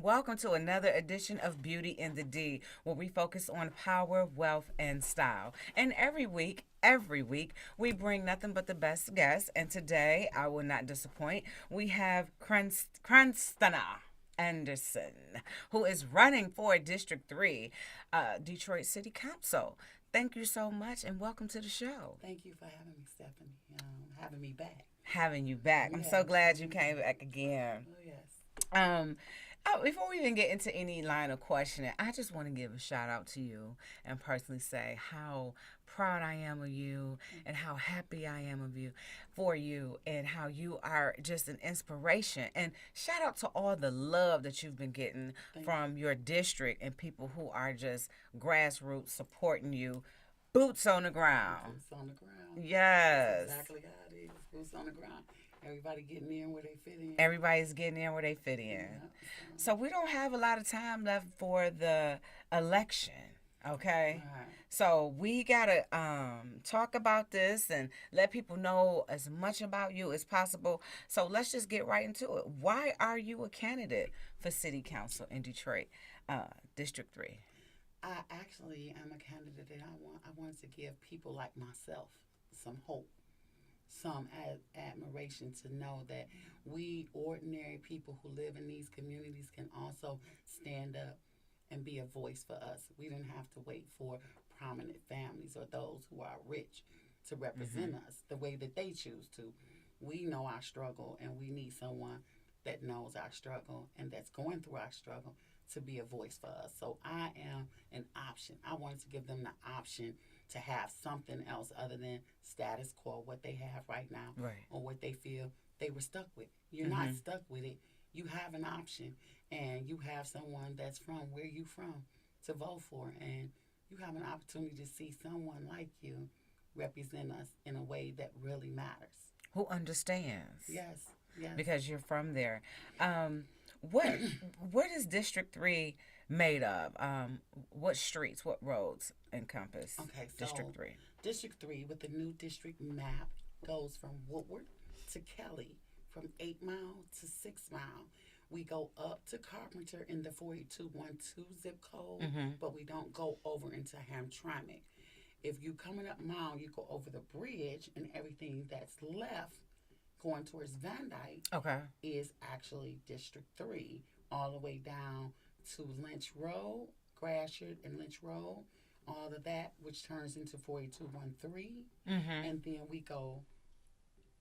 welcome to another edition of Beauty in the D, where we focus on power, wealth, and style. And every week, we bring nothing but the best guests. And today, I will not disappoint. We have Cranstana Anderson, who is running for District 3, Detroit City Council. Thank you so much, and welcome to the show. Thank you for having me, Stephanie. Having me back. Having you back. I'm so Yes. glad you came back again. Oh yes. Um, Before we even get into any line of questioning, I just want to give a shout out to you and personally say how proud I am of you and how happy I am of you for you and how you are just an inspiration. And shout out to all the love that you've been getting Thank from your district and people who are just grassroots supporting you, boots on the ground. Boots on the ground. Yes. That's exactly how it is. Boots on the ground. Everybody getting in where they fit in. Everybody's getting in where they fit in. Yeah. So we don't have a lot of time left for the election, okay? Right. So we gotta talk about this and let people know as much about you as possible. So let's just get right into it. Why are you a candidate for City Council in Detroit, District 3? I actually am a candidate that I wanted to give people like myself some hope, some admiration to know that we ordinary people who live in these communities can also stand up and be a voice for us. We didn't have to wait for prominent families or those who are rich to represent us the way that they choose to. We know our struggle, and we need someone that knows our struggle and that's going through our struggle to be a voice for us. So I am an option. I wanted to give them the option to have something else other than status quo, what they have right now, Right. or what they feel they were stuck with. You're not stuck with it. You have an option, and you have someone that's from where you from to vote for, and you have an opportunity to see someone like you represent us in a way that really matters. Who understands? Yes, yes. Because you're from there. What what is District 3 made of? What streets, what roads encompass Okay, so District 3? District 3 with the new district map goes from Woodward to Kelly, from 8 Mile to 6 Mile. We go up to Carpenter in the 48212 zip code, but we don't go over into Hamtramck. If you coming up Mile, you go over the bridge, and everything that's left going towards Van Dyke Okay. is actually District 3, all the way down to Lynch Road, Gratiot and Lynch Road, all of that, which turns into 4213. And then we go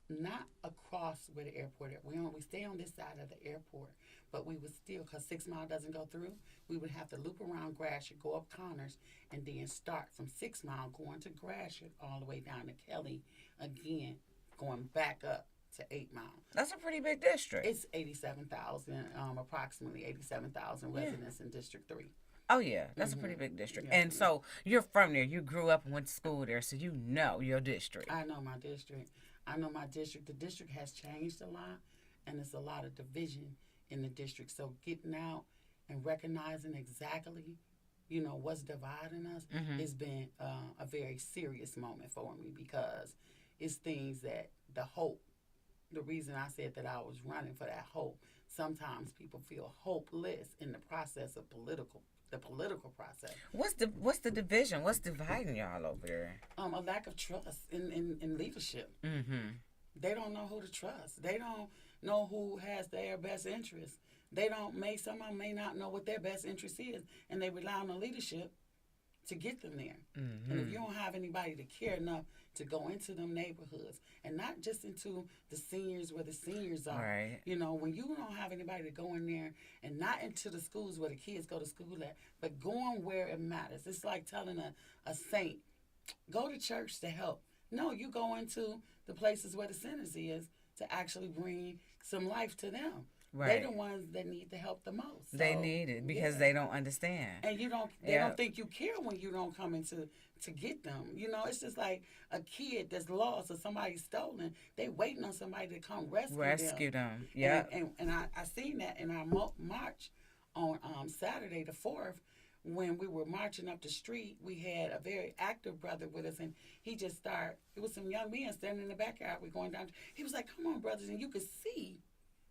not across where the airport is. We stay on this side of the airport, but we would still, because 6 Mile doesn't go through, we would have to loop around Gratiot, go up Connors, and then start from 6 Mile going to Gratiot all the way down to Kelly again, going back up to 8 Mile. That's a pretty big district. It's 87,000, approximately 87,000 residents in District 3. Oh, yeah. That's a pretty big district. Yeah. And so you're from there. You grew up and went to school there, so you know your district. I know my district. The district has changed a lot, and there's a lot of division in the district. So getting out and recognizing exactly, what's dividing us has been a very serious moment for me, because it's things that the reason I said that I was running for that hope, sometimes people feel hopeless in the process of the political process. What's the division? What's dividing y'all over there? A lack of trust in leadership. They don't know who to trust. They don't know who has their best interest. Some of them may not know what their best interest is, and they rely on the leadership to get them there. And if you don't have anybody to care enough to go into them neighborhoods, and not just into the seniors where the seniors are, Right. When you don't have anybody to go in there, and not into the schools where the kids go to school at, but going where it matters. It's like telling a saint, go to church to help. No, you go into the places where the sinners is to actually bring some life to them. Right. They're the ones that need the help the most. They So, need it because yeah. they don't understand. And they Yeah. don't think you care when you don't come into to get them. It's just like a kid that's lost or somebody's stolen. They waiting on somebody to come rescue them. Yeah. And I seen that in our march on Saturday the 4th. When we were marching up the street, we had a very active brother with us, and he just started. It was some young men standing in the backyard. We're going down. He was like, "Come on, brothers," and you could see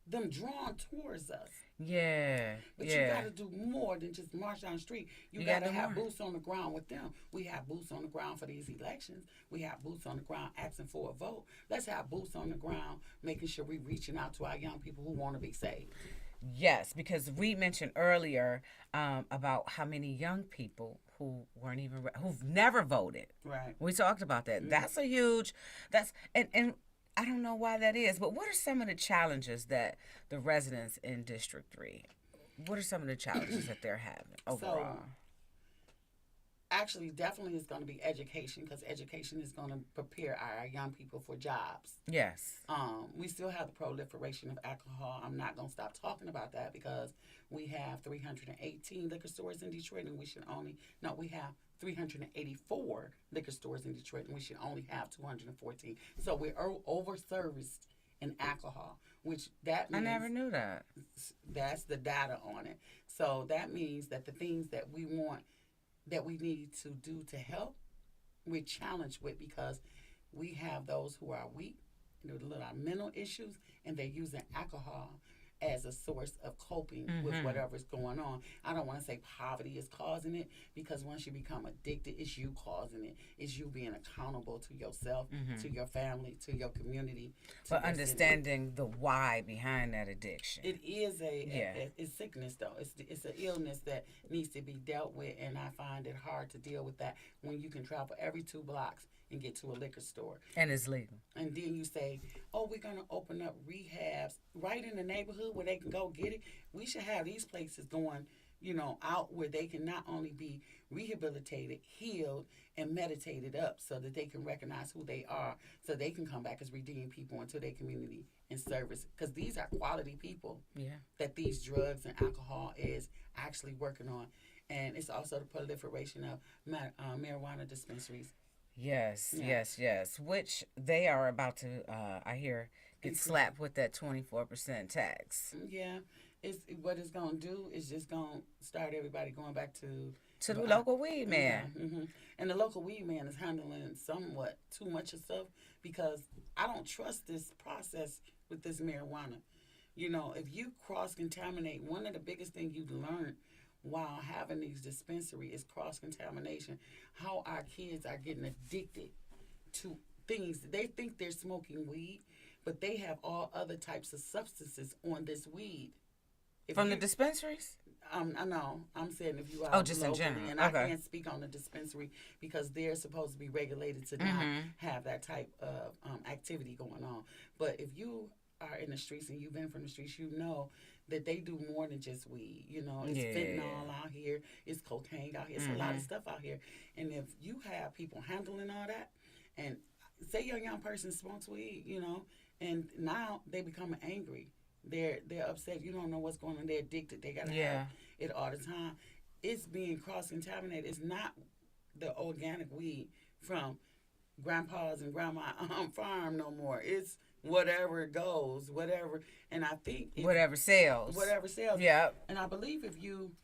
them drawn towards us. Yeah. But you Yeah. got to do more than just march down the street. You You got gotta to do have more. boots on the ground with them. We have boots on the ground for these elections. We have boots on the ground asking for a vote. Let's have boots on the ground making sure we're reaching out to our young people who want to be saved. Yes, because we mentioned earlier about how many young people who weren't even who've never voted. Right. We talked about that. Mm. That's a huge. That's and I don't know why that is, but what are some of the challenges that the residents in District Three? What are some of the challenges that they're having So overall? actually, definitely is going to be education because education is going to prepare our young people for jobs. Yes. We still have the proliferation of alcohol. I'm not going to stop talking about that because we have 318 liquor stores in Detroit, and we should only no, we have 384 liquor stores in Detroit, and we should only have 214. So we're over serviced in alcohol, which that I means never knew that. that's the data on it. So that means that the things that we want that we need to do to help, we're challenged with because we have those who are weak, with mental issues, and they're using alcohol as a source of coping with whatever's going on. I don't want to say poverty is causing it because once you become addicted, it's you causing it. It's you being accountable to yourself, to your family, to your community. But understanding the why behind that addiction. It is Yeah. it's sickness though. It's an illness that needs to be dealt with, and I find it hard to deal with that when you can travel every 2 blocks and get to a liquor store. And it's legal. And then you say, oh, we're going to open up rehabs right in the neighborhood where they can go get it. We should have these places going, out where they can not only be rehabilitated, healed, and meditated up so that they can recognize who they are so they can come back as redeemed people into their community and service. Because these are quality people Yeah. that these drugs and alcohol is actually working on. And it's also the proliferation of marijuana dispensaries. Yes, Yeah. yes. Which they are about to, I hear, get Increase. slapped with that 24% tax. Yeah, it's what it's gonna do is just gonna start everybody going back To the local weed man. hmm And the local weed man is handling somewhat too much of stuff because I don't trust this process with this marijuana. If you cross contaminate, one of the biggest things you learn while having these dispensary is cross contamination. How our kids are getting addicted to things. They think they're smoking weed, but they have all other types of substances on this weed. If From the you- dispensaries? I know. I'm saying if you are Oh, just in locally, general. and Okay. I can't speak on the dispensary because they're supposed to be regulated to not have that type of activity going on. But if you are in the streets and you've been from the streets, you know that they do more than just weed. It's Yeah. fentanyl out here, it's cocaine out here, it's a lot of stuff out here. And if you have people handling all that, and say your young person smokes weed, and now they become angry. They're upset. You don't know what's going on. They're addicted. They gotta have it all the time. It's being cross contaminated. It's not the organic weed from grandpa's and grandma farm no more. It's whatever goes, whatever. And I think Whatever sells. whatever sells. Yeah. And I believe if you,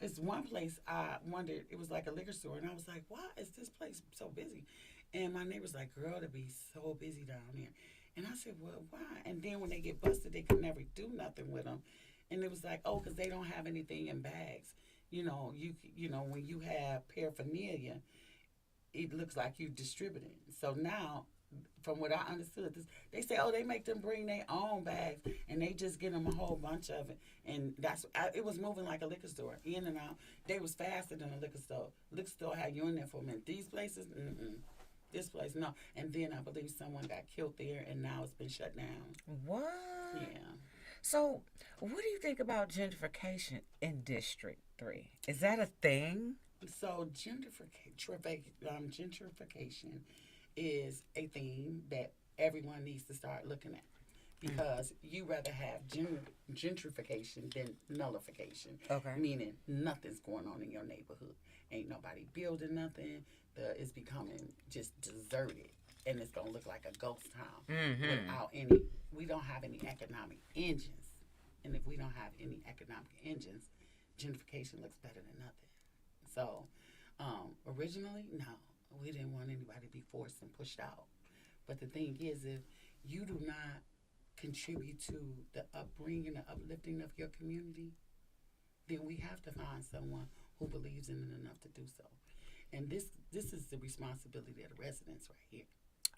it's one place I wondered. It was like a liquor store, and I was like, why is this place so busy? And my neighbor's like, girl, to be so busy down there. And I said, well, why? And then when they get busted, they can never do nothing with them. And it was like, oh, because they don't have anything in bags. When you have paraphernalia, it looks like you distributing. So now, from what I understood, they say, oh, they make them bring their own bags, and they just get them a whole bunch of it. And it was moving like a liquor store, in and out. They was faster than a liquor store. Liquor store had you in there for a minute. These places, this place, no. And then I believe someone got killed there, and now it's been shut down. What? Yeah. So, what do you think about gentrification in District 3? Is that a thing? So gentrification is a thing that everyone needs to start looking at because you rather have gentrification than nullification. Okay. Meaning nothing's going on in your neighborhood. Ain't nobody building nothing. It's becoming just deserted, and it's gonna look like a ghost town without any. We don't have any economic engines, and if we don't have any economic engines, gentrification looks better than nothing. So, originally, no, we didn't want anybody to be forced and pushed out. But the thing is, if you do not contribute to the upbringing, the uplifting of your community, then we have to find someone who believes in it enough to do so. And this is the responsibility of the residents right here.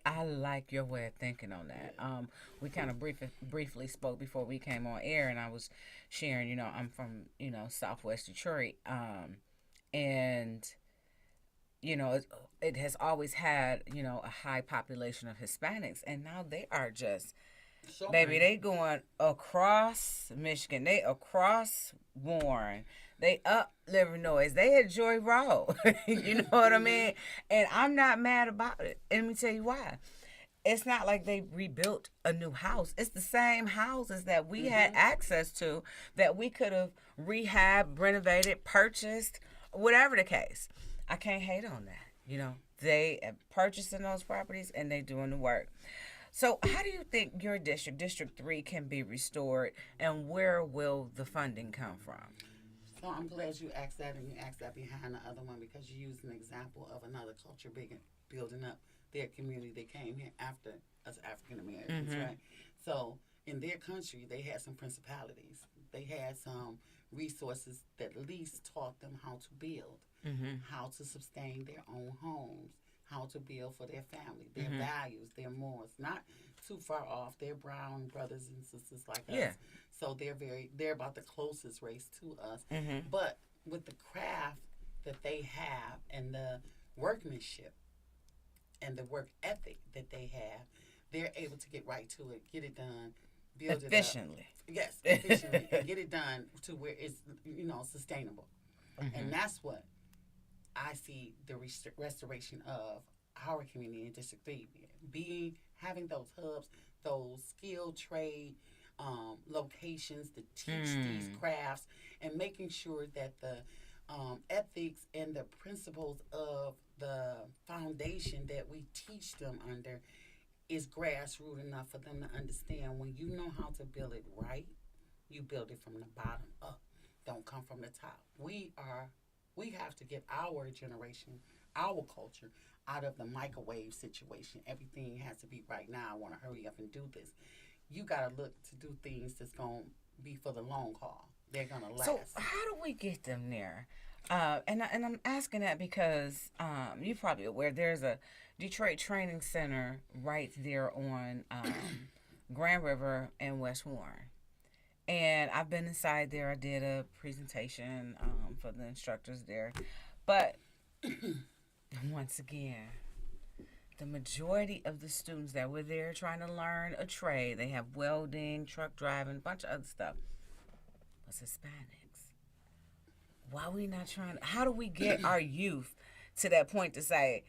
I like your way of thinking on that. We kind of briefly spoke before we came on air, and I was sharing. I'm from Southwest Detroit, and it has always had a high population of Hispanics, and now they are just So baby. many. They going across Michigan, they across Warren, they up Illinois, they at Joy Road. You know what I mean? And I'm not mad about it. And let me tell you why. It's not like they rebuilt a new house. It's the same houses that we had access to that we could have rehabbed, renovated, purchased, whatever the case. I can't hate on that. They are purchasing those properties and they doing the work. So how do you think your district, District 3, can be restored, and where will the funding come from? So I'm glad you asked that, and you asked that behind the other one, because you used an example of another culture building up their community that came here after us African Americans, right? So in their country, they had some principalities. They had some resources that at least taught them how to build, how to sustain their own homes, how to build for their family, their values, their morals. Not too far off. They're brown brothers and sisters like us. So they're about the closest race to us. But with the craft that they have and the workmanship and the work ethic that they have, they're able to get right to it, get it done, build efficiently. it up. Yes, efficiently, and get it done to where it's sustainable. And that's what I see the restoration of our community in District 3 having those hubs, those skilled trade locations to teach these crafts, and making sure that the ethics and the principles of the foundation that we teach them under is grassroots enough for them to understand when you know how to build it right, you build it from the bottom up. Don't come from the top. We have to get our generation, our culture, out of the microwave situation. Everything has to be right now. I want to hurry up and do this. You got to look to do things that's going to be for the long haul. They're going to last. So how do we get them there? And I'm asking that because you're probably aware there's a Detroit Training Center right there on Grand River and West Warren. And I've been inside there. I did a presentation for the instructors there. But once again, the majority of the students that were there trying to learn a trade, they have welding, truck driving, a bunch of other stuff, was Hispanics. Why are we not trying? How do we get our youth to that point to say,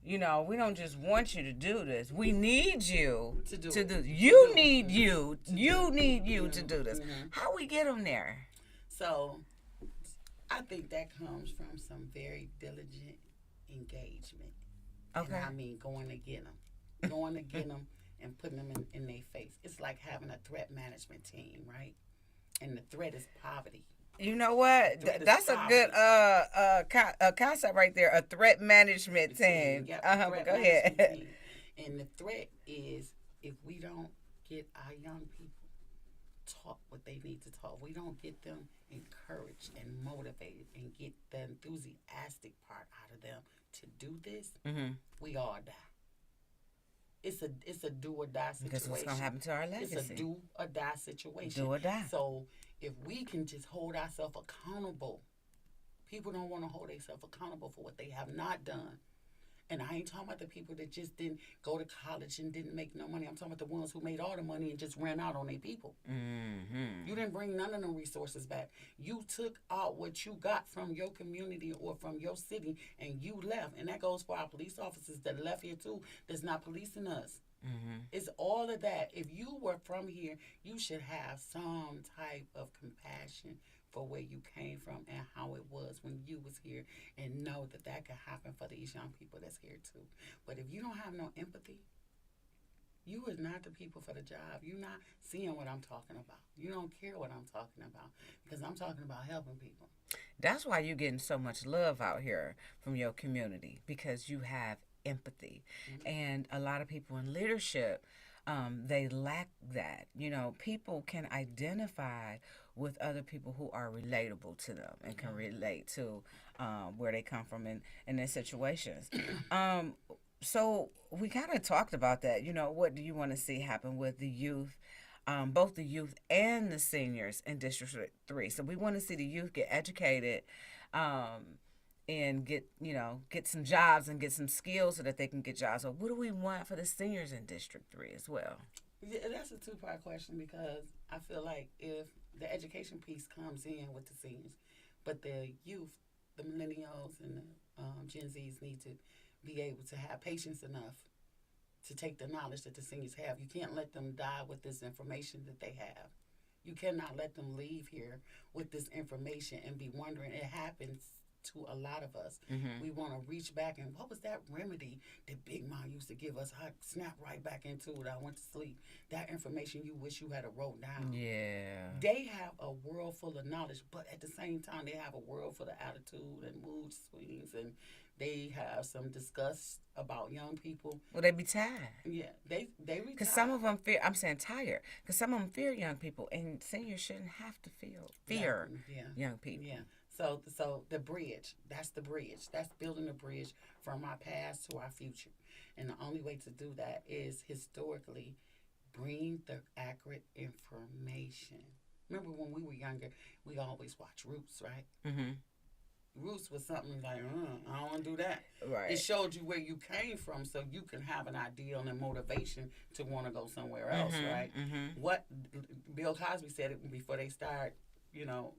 we don't just want you to do this. We need you to do this. You need you to do this. How we get them there? So I think that comes from some very diligent engagement. Okay. And I mean going to get them and putting them in their face. It's like having a threat management team, right? And the threat is poverty. You know what? That's a good concept right there. A threat management team. Yep, Go ahead. Team. And the threat is if we don't get our young people taught what they need to talk, we don't get them encouraged and motivated and get the enthusiastic part out of them to do this, we all die. It's a do or die situation. Because what's gonna happen to our legacy? It's a do or die situation. Do or die. So if we can just hold ourselves accountable, people don't want to hold themselves accountable for what they have not done. And I ain't talking about the people that just didn't go to college and didn't make no money. I'm talking about the ones who made all the money and just ran out on their people. You didn't bring none of them resources back. You took out what you got from your community or from your city and you left. And that goes for our police officers that left here too, that's not policing us. It's all of that. If you were from here, you should have some type of compassion for where you came from and how it was when you was here, and know that that could happen for these young people that's here too. But if you don't have no empathy, you is not the people for the job. You're not seeing what I'm talking about. You don't care what I'm talking about, because I'm talking about helping people. That's why you're getting so much love out here from your community, because you have empathy. And a lot of people in leadership they lack that. You know, people can identify with other people who are relatable to them and can relate to where they come from in their situations. Um, so we kind of talked about that. You know, what do you want to see happen with the youth, both the youth and the seniors in District 3? So we want to see the youth get educated, and get some jobs and get some skills so that they can get jobs. So what do we want for the seniors in District 3 as well? Yeah, that's a two-part question because I feel like if the education piece comes in with the seniors, but the youth, the millennials and the Gen Zs need to be able to have patience enough to take the knowledge that the seniors have. You can't let them die with this information that they have. You cannot let them leave here with this information and be wondering. It happens to a lot of us. Mm-hmm. We want to reach back and what was that remedy that Big Mom used to give us? I snapped right back into it. I went to sleep. That information you wish you had wrote down. Yeah. They have a world full of knowledge, but at the same time, they have a world full of attitude and mood swings, and they have some disgust about young people. Well, they be tired. Yeah, they retire. Because some of them fear. I'm saying tired. Because some of them fear young people, and seniors shouldn't have to fear Yeah. young people. Yeah. So the bridge, that's the bridge. That's building a bridge from our past to our future. And the only way to do that is historically bring the accurate information. Remember when we were younger, we always watched Roots, right? Mm-hmm. Roots was something like, I don't want to do that. Right. It showed you where you came from so you can have an ideal and motivation to want to go somewhere else, right? Mm-hmm. What Bill Cosby said it before they start,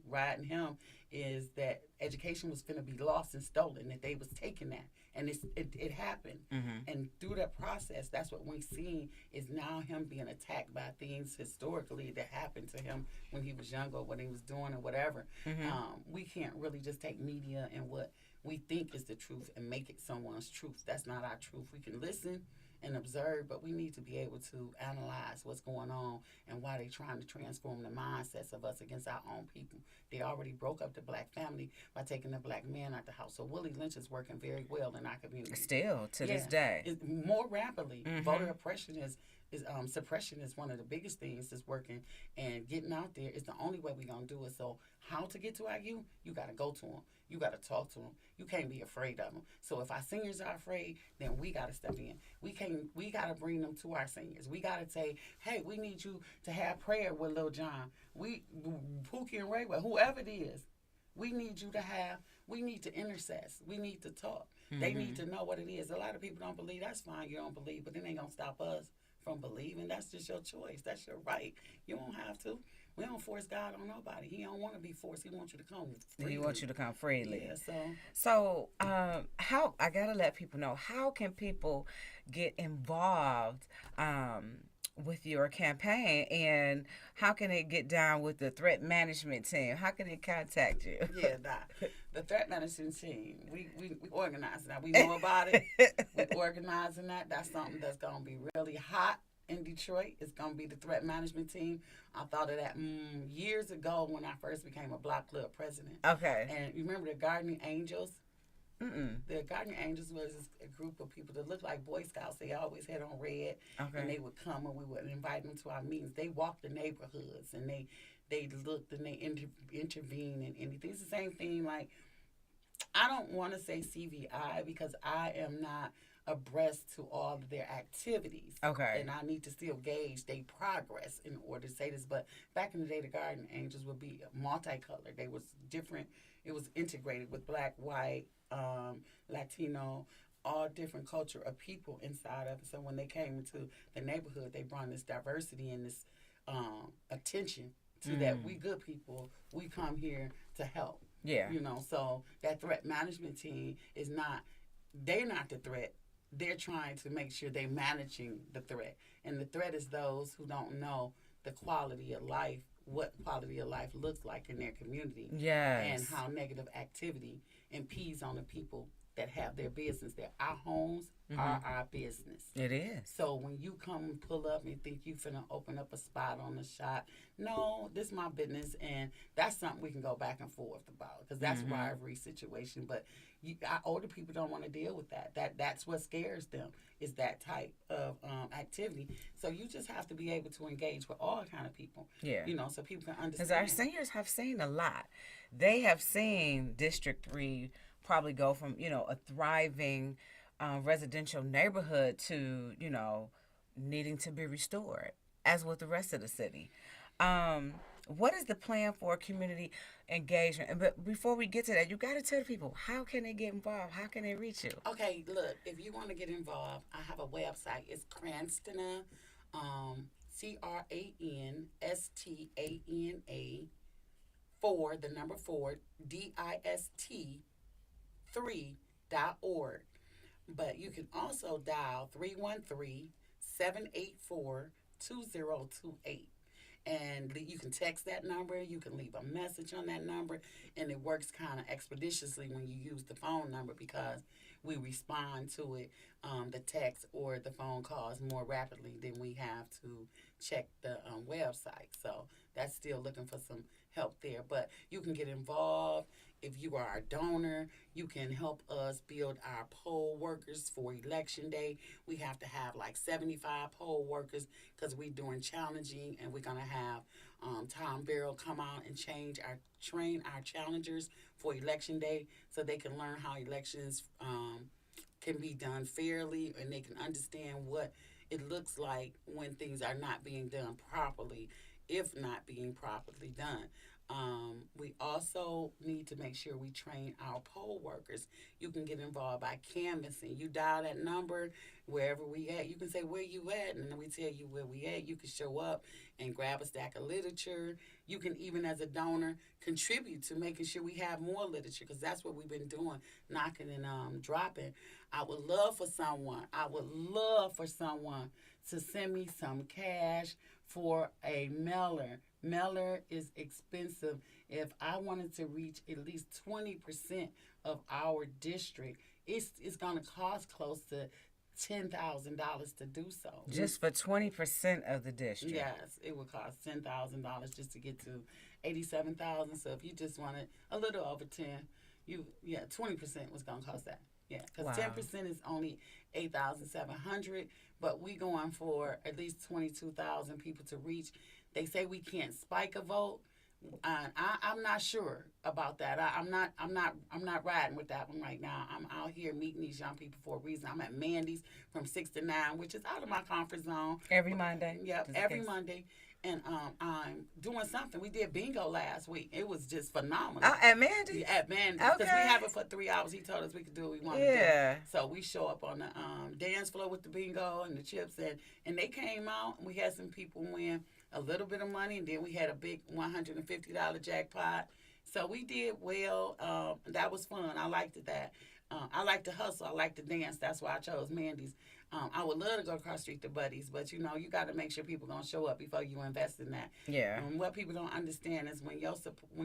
riding him, is that education was going to be lost and stolen, that they was taking that. And it happened. Mm-hmm. And through that process, that's what we're seeing is now him being attacked by things historically that happened to him when he was younger, what he was doing or whatever. Mm-hmm. We can't really just take media and what we think is the truth and make it someone's truth. That's not our truth. We can listen and observe, but we need to be able to analyze what's going on and why they're trying to transform the mindsets of us against our own people. They already broke up the black family by taking the black man out the house. So Willie Lynch is working very well in our community. Still to this day. It's more rapidly. Mm-hmm. Voter oppression is suppression is one of the biggest things that's working, and getting out there is the only way we're going to do it. So how to get to our youth? You got to go to them. You got to talk to them. You can't be afraid of them. So if our seniors are afraid, then we got to step in. We got to bring them to our seniors. We got to say, hey, we need you to have prayer with Lil John. Pookie and Ray, whoever it is, we need to intercess. We need to talk. Mm-hmm. They need to know what it is. A lot of people don't believe. That's fine. You don't believe, but it ain't going to stop us from believing. That's just your choice. That's your right. You don't have to. We don't force God on nobody. He don't want to be forced. He wants you to come freely. He wants you to come freely. Yeah, So how, I got to let people know, how can people get involved with your campaign, and how can they get down with the threat management team? How can they contact you? Yeah, the threat management team, we organize that. We know about it. We're organizing that. That's something that's going to be really hot in Detroit. It's going to be the threat management team. I thought of that years ago when I first became a block club president. Okay. And you remember the Guardian Angels? Mm-mm. The Guardian Angels was a group of people that looked like Boy Scouts. They always had on red. Okay. And they would come and we would invite them to our meetings. They walked the neighborhoods and they looked and they intervened and anything. It's the same thing. Like, I don't want to say CVI because I am not abreast to all of their activities. Okay. And I need to still gauge their progress in order to say this. But back in the day, the Guardian Angels would be multicolored. They was different. It was integrated with black, white, Latino, all different culture of people inside of it. So when they came into the neighborhood, they brought this diversity and this attention to that we good people, we come here to help. Yeah. So that threat management team is they're not the threat. They're trying to make sure they're managing the threat. And the threat is those who don't know the quality of life, what quality of life looks like in their community. Yes. And how negative activity impedes on the people that have their business there. Our homes are our business. It is. So when you come and pull up and think you finna open up a spot on the shop, no, this is my business, and that's something we can go back and forth about because that's rivalry situation. But our older people don't want to deal with that. That's what scares them is that type of activity. So you just have to be able to engage with all kind of people. Yeah. You know, so people can understand. Because our seniors have seen a lot. They have seen District 3 probably go from, a thriving residential neighborhood to, needing to be restored, as with the rest of the city. What is the plan for community engagement? But before we get to that, you got to tell the people, how can they get involved? How can they reach you? Okay, look, if you want to get involved, I have a website. It's Cranstana, CRANSTANA 4, the number 4, DIST3.org. But you can also dial 313-784-2028. And you can text that number, you can leave a message on that number, and it works kind of expeditiously when you use the phone number because we respond to it, the text or the phone calls more rapidly than we have to check the website. So that's still looking for some help there. But you can get involved. If you are a donor, you can help us build our poll workers for election day. We have to have like 75 poll workers because we're doing challenging, and we're going to have Tom Barrell come out and train our challengers for election day so they can learn how elections can be done fairly, and they can understand what it looks like when things are not being done properly, if not being properly done. We also need to make sure we train our poll workers. You can get involved by canvassing. You dial that number wherever we at. You can say where you at, and then we tell you where we at. You can show up and grab a stack of literature. You can even, as a donor, contribute to making sure we have more literature because that's what we've been doing, knocking and dropping. I would love for someone to send me some cash for a mailer. Mailer is expensive. If I wanted to reach at least 20% of our district, it's going to cost close to $10,000 to do so. Just for 20% of the district? Yes, it would cost $10,000 just to get to 87,000. So if you just wanted a little over 10, 20% was going to cost that. Yeah, because 10% is only 8,700, but we going for at least 22,000 people to reach. They say we can't spike a vote. I'm not sure about that. I'm not riding with that one right now. I'm out here meeting these young people for a reason. I'm at Mandy's from 6 to 9, which is out of my comfort zone. Every Monday. Yep, every Monday. And I'm doing something. We did bingo last week. It was just phenomenal. Oh, at Mandy's? Yeah, at Mandy's. Okay. Because we have it for 3 hours. He told us we could do what we wanted to do. So we show up on the dance floor with the bingo and the chips. And they came out. And we had some people win a little bit of money. And then we had a big $150 jackpot. So we did well. That was fun. I liked that. I like to hustle. I like to dance. That's why I chose Mandy's. I would love to go across the street to Buddy's, but you got to make sure people gonna show up before you invest in that. Yeah. What people don't understand is when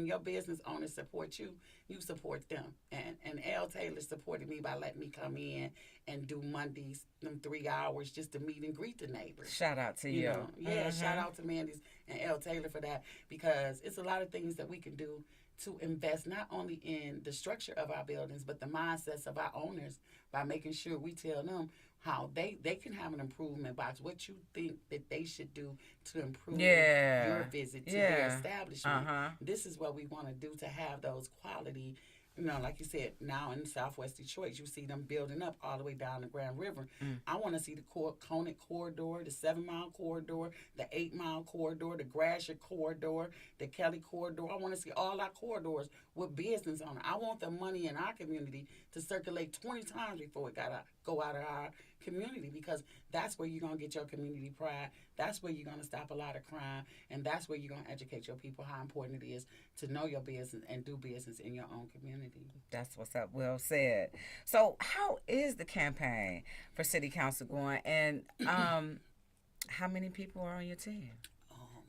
your business owners support you, you support them. And L. Taylor supported me by letting me come in and do Mondays, them 3 hours just to meet and greet the neighbors. Shout out to you. Yeah, shout out to Mandy's and L. Taylor for that because it's a lot of things that we can do to invest not only in the structure of our buildings, but the mindsets of our owners by making sure we tell them how they can have an improvement box, what you think that they should do to improve your visit to their establishment. This is what we want to do to have those quality, like you said, now in Southwest Detroit, you see them building up all the way down the Grand River. I want to see the Conant corridor, the 7-mile corridor, the 8-mile corridor, the Gratiot corridor, the Kelly corridor. I want to see all our corridors with business on it. I want the money in our community to circulate 20 times before it go out of our community because that's where you're going to get your community pride. That's where you're going to stop a lot of crime. And that's where you're going to educate your people how important it is to know your business and do business in your own community. That's what's up. Well said. So how is the campaign for city council going? And how many people are on your team?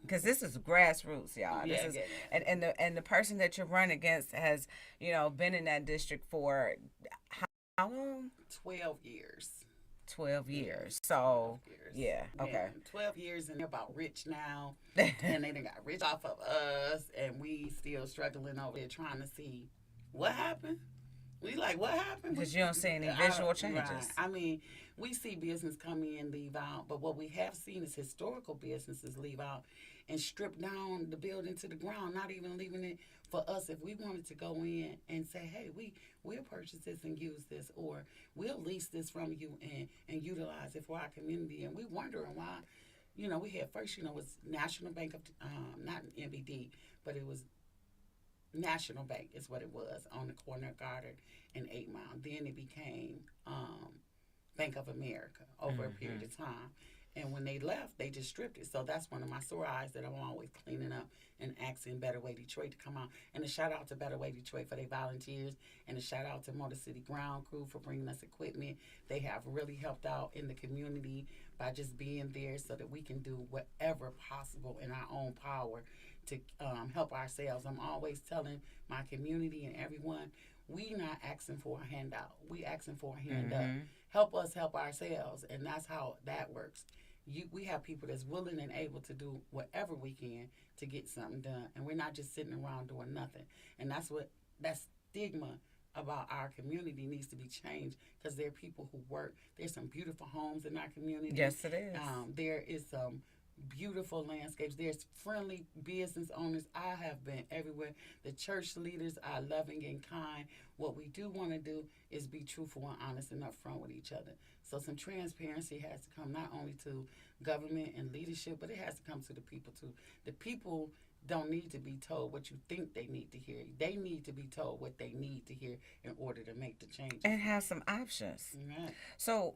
Because this is grassroots, y'all. And the person that you're running against has, been in that district for How long? 12 years. 12 Yeah, years. 12 So, years. yeah, Yeah, okay. 12 years, and they're about rich now. And they done got rich off of us, and we still struggling over there trying to see what happened. We like, what happened? Because you don't see any visual changes. Right. I mean, we see business come in, leave out, but what we have seen is historical businesses leave out and strip down the building to the ground, not even leaving it for us if we wanted to go in and say, hey, we'll purchase this and use this, or we'll lease this from you and utilize it for our community. And we wondering why, we had first, it was National Bank of, not NBD, but it was National Bank is what it was on the corner of Goddard and 8 Mile. Then it became Bank of America over a period of time. And when they left, they just stripped it. So that's one of my sore eyes that I'm always cleaning up and asking Better Way Detroit to come out. And a shout out to Better Way Detroit for their volunteers, and a shout out to Motor City Ground Crew for bringing us equipment. They have really helped out in the community by just being there so that we can do whatever possible in our own power to help ourselves. I'm always telling my community and everyone, we not asking for a handout. We asking for a hand up. Help us help ourselves, and that's how that works. We have people that's willing and able to do whatever we can to get something done, and we're not just sitting around doing nothing. And that stigma about our community needs to be changed, because there are people who work. There's some beautiful homes in our community. Yes, it is. There is some beautiful landscapes. There's friendly business owners. I have been everywhere. The church leaders are loving and kind. What we do want to do is be truthful and honest and upfront with each other. So some transparency has to come not only to government and leadership, but it has to come to the people too. The people don't need to be told what you think they need to hear. They need to be told what they need to hear in order to make the changes. And have some options. Right. So,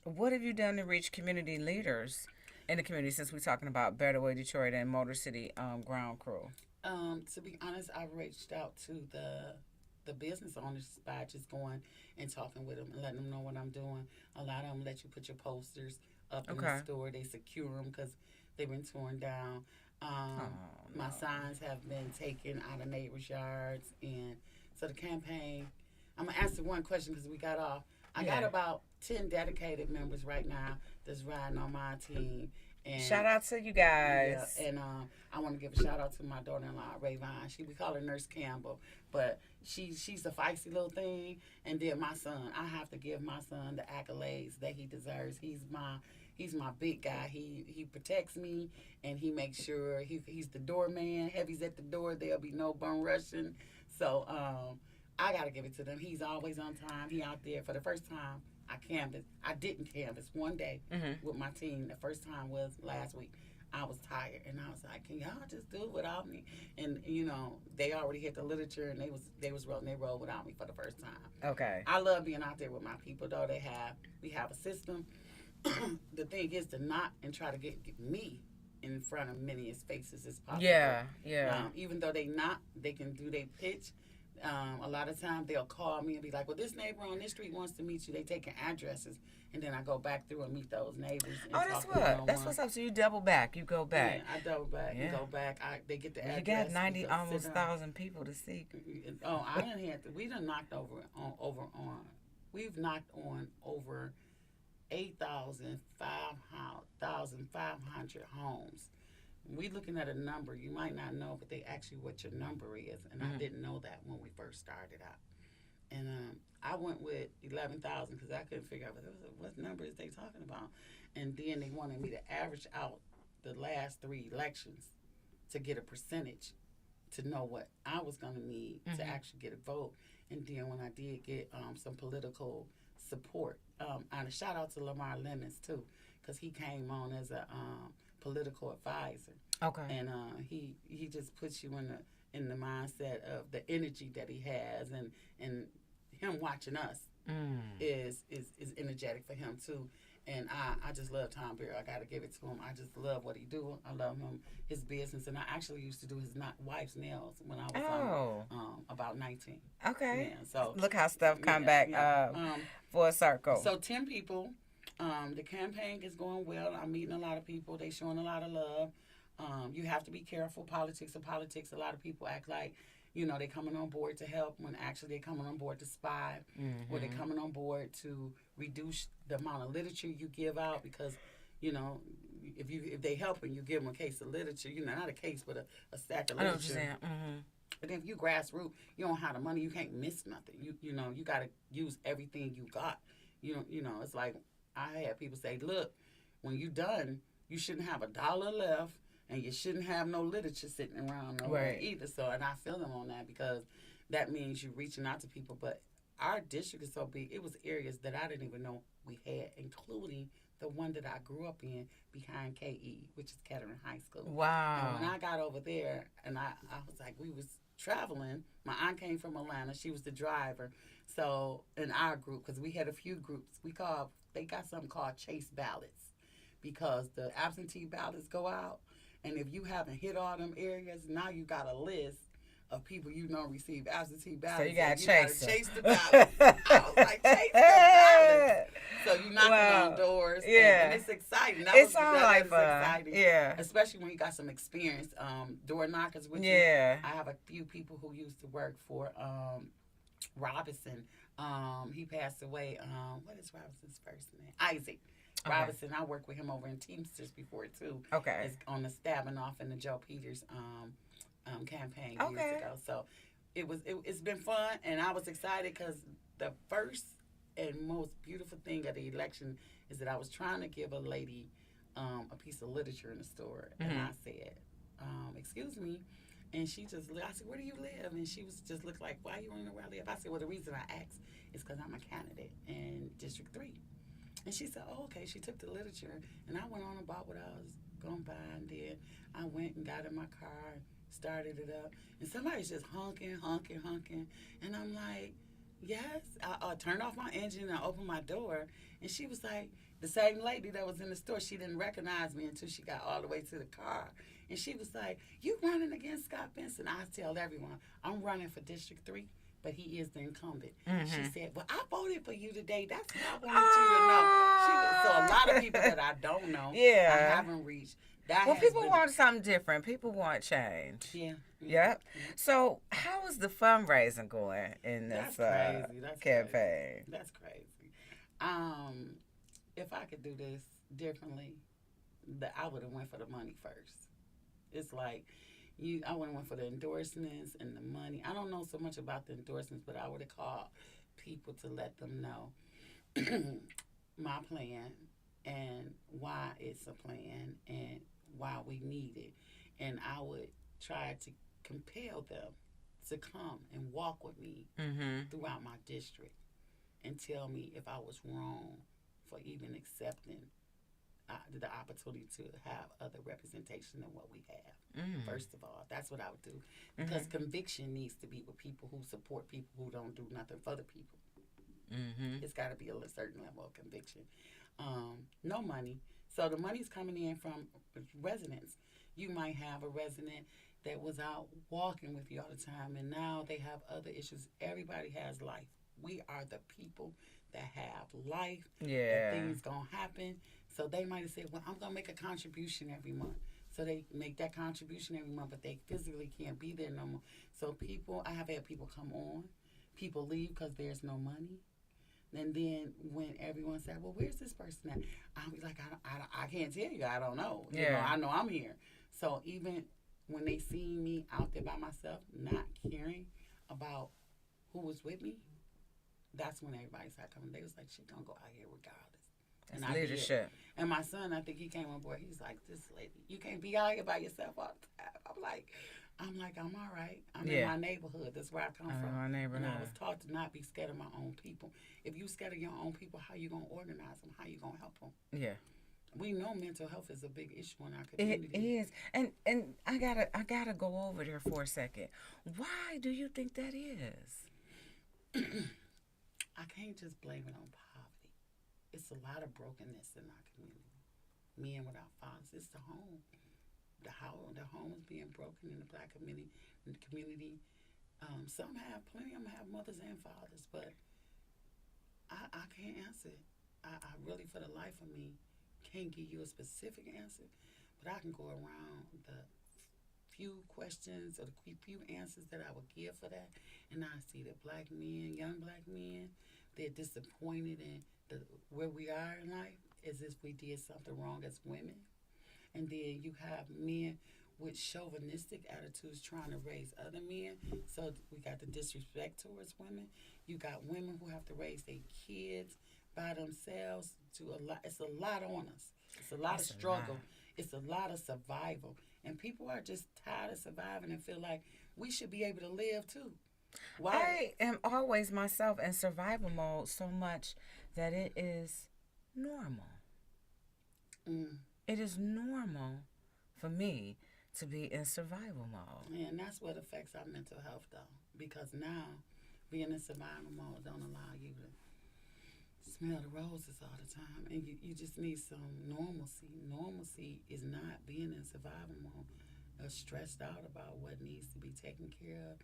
what have you done to reach community leaders in the community, since we're talking about Better Way Detroit and Motor City Ground Crew? To be honest, I reached out to the business owners by just going and talking with them and letting them know what I'm doing. A lot of them let you put your posters up in the store. They secure them because they've been torn down. My signs have been taken out of neighbors' yards. And so the campaign, I'm going to answer one question because we got off. I got about 10 dedicated members right now that's riding on my team. And shout out to you guys. Yeah, and I want to give a shout out to my daughter-in-law, Rayvon. We call her Nurse Campbell, but she's a feisty little thing. And then my son, I have to give my son the accolades that he deserves. He's my big guy. He protects me, and he makes sure he's the doorman. Heavy's at the door. There'll be no bum rushing. So I got to give it to them. He's always on time. He out there. For the first time, I didn't canvas one day with my team. The first time was last week. I was tired, and I was like, "Can y'all just do it without me?" And they already hit the literature, and they rolled without me for the first time. Okay. I love being out there with my people, though. We have a system. The thing is to not and try to get me in front of many as faces as possible. Yeah. Even though they can do their pitch. A lot of times they'll call me and be like, well, this neighbor on this street wants to meet you. They taking addresses, and then I go back through and meet those neighbors. And that's what's up. So you double back. You go back. Yeah, I double back and go back. They get the address. You got 90 almost 1,000 people to see. Oh, I didn't have to. We done knocked we've knocked on over 8,500 homes. We looking at a number you might not know, but they ask you what your number is, and I didn't know that when we first started out. And I went with 11,000 because I couldn't figure out what number is they talking about. And then they wanted me to average out the last 3 elections to get a percentage to know what I was going to need to actually get a vote. And then when I did get some political support, and a shout out to Lamar Lemons too, because he came on as a political advisor. Okay. And he just puts you in the mindset of the energy that he has, and him watching us is energetic for him too. And I just love Tom Bear. I got to give it to him. I just love what he do. I love him, his business. And I actually used to do his wife's nails when I was about 19. Okay. Yeah, so look how stuff come back full circle. So 10 people. The campaign is going well. I'm meeting a lot of people. They showing a lot of love. You have to be careful. Politics are politics. A lot of people act like, You know, they coming on board to help when actually they coming on board to spy, or they coming on board to reduce the amount of literature you give out because, you know, if they helping you give them a case of literature, you know, not a case but a stack of I know what you're literature. saying. But if you grassroots, you don't have the money, you can't miss nothing. You know, you got to use everything you got. You know, it's like I had people say, look, when you done, you shouldn't have $1 left, and you shouldn't have no literature sitting around nowhere Right. either. So, and I feel them on that because that means you're reaching out to people. But our district is so big, it was areas that I didn't even know we had, including the one that I grew up in behind KE, which is Kettering High School. Wow. And when I got over there, and I was like, we was traveling. My aunt came from Atlanta. She was the driver. So in our group, because we had a few groups, they got something called chase ballots because the absentee ballots go out. And if you haven't hit all them areas, now you got a list of people you know receive absentee ballots. So you gotta chase the ballots. I was like, chase the ballots. So you knocking on doors. Yeah. And it's exciting. It sounds like fun. Exciting. Yeah. Especially when you got some experience. Door knockers with you. Yeah. I have a few people who used to work for Robinson. He passed away. What is Robinson's first name? Isaac. Okay. Robinson. I worked with him over in Teamsters before too. Okay. It's on the stabbing off in the Joe Peters campaign years Okay. ago. So it's been fun, and I was excited because the first and most beautiful thing of the election is that I was trying to give a lady a piece of literature in the store, and I said, "Excuse me," and she just I said, "Where do you live?" And she was just looked like, "Why you want to know where I live?" I said, "Well, the reason I asked is because I'm a candidate in District 3." And she said, "Oh, okay." She took the literature, and I went on about what I was going to buy, and then I went and got in my car, started it up, and somebody's just honking, and I'm like, yes. I turned off my engine and I opened my door, and she was like, the same lady that was in the store, she didn't recognize me until she got all the way to the car, and she was like, "You running against Scott Benson?" I tell everyone, I'm running for District 3. But he is the incumbent. She said, "Well, I voted for you today. That's what I wanted you to know." So a lot of people that I don't know, Yeah. I haven't reached. That Well, has people been- want something different. People want change. Yeah. Yep. So, how is the fundraising going in this That's crazy. That's campaign? That's crazy. If I could do this differently, I would have went for the money first. It's like I would have went for the endorsements and the money. I don't know so much about the endorsements, but I would have called people to let them know my plan and why it's a plan and why we need it. And I would try to compel them to come and walk with me throughout my district and tell me if I was wrong for even accepting the opportunity to have other representation than what we have. First of all, that's what I would do. Because conviction needs to be with people who support people who don't do nothing for the people. It's got to be a certain level of conviction. No money. So the money's coming in from residents. You might have a resident that was out walking with you all the time, and now they have other issues. Everybody has life. We are the people that have life. Yeah. That things going to happen. So they might have said, "Well, I'm going to make a contribution every month." So they make that contribution every month, but they physically can't be there no more. So I have had people come on. People leave because there's no money. And then when everyone said, "Well, where's this person at?" I'll be like, I can't tell you. I don't know. You know, I know I'm here. So even when they see me out there by myself, not caring about who was with me, that's when everybody started coming. They was like, "She gonna go out here regardless." That's And leadership. And my son, I think he came on board. He's like, "This lady, you can't be out here by yourself all the time." I'm all right. I'm in my neighborhood. That's where I come from. My neighborhood. And I was taught to not be scared of my own people. If you scared of your own people, how you gonna organize them? How you gonna help them? Yeah. We know mental health is a big issue in our community. It is. And I gotta go over there for a second. Why do you think that is? I can't just blame it on poverty. It's a lot of brokenness in our community. Men without fathers. It's the home. The home is being broken in the black community. Some have, plenty of them have mothers and fathers, but I can't answer it. I really, for the life of me, can't give you a specific answer, but I can go around the few questions or the few answers that I would give for that, and I see that black men, young black men, they're disappointed in where we are in life, as if we did something wrong as women. And then you have men with chauvinistic attitudes trying to raise other men. So we got the disrespect towards women. You got women who have to raise their kids by themselves. It's a lot on us. It's a lot of struggle. It's a lot of survival. And people are just tired of surviving and feel like we should be able to live too. Why? I am always myself in survival mode so much that it is normal. It is normal for me to be in survival mode. Yeah, and that's what affects our mental health, though. Because now, being in survival mode don't allow you to smell the roses all the time. And you just need some normalcy. Normalcy is not being in survival mode or stressed out about what needs to be taken care of